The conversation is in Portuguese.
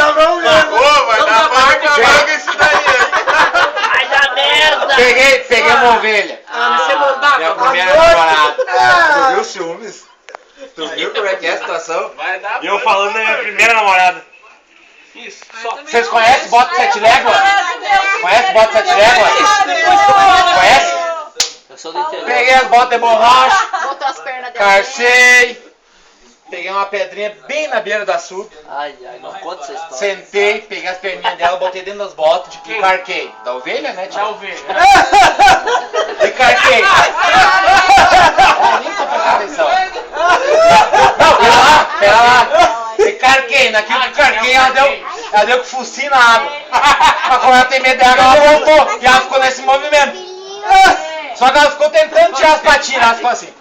Vai dar vaga isso daí. Vai dar merda! Peguei uma ovelha. Você não dá Minha pra primeira namorada. Tu viu os ciúmes? Tu viu como é que é a situação? Vai dar. E eu falando da minha primeira namorada. Isso, só. Vocês conhecem Bota 7 Léguas? Conhece Bota 7 Léguas? Conhece? Eu sou do interior. Peguei as botas de borracha, Botou as pernas dela. carcei, peguei uma pedrinha bem na beira do açude, Ai, não conta essa história. sentei, peguei as perninhas dela, botei dentro das botas e carquei. Da ovelha, né, tio? Da ovelha. E carquei. Nem tô prestando atenção. Não, pera lá. E carquei, naquilo que carquei, ela deu com o focinho na água. Mas como ela tem medo de água, ela voltou. E ela ficou nesse movimento. Só que ela ficou tentando tirar as patinhas, ela ficou assim.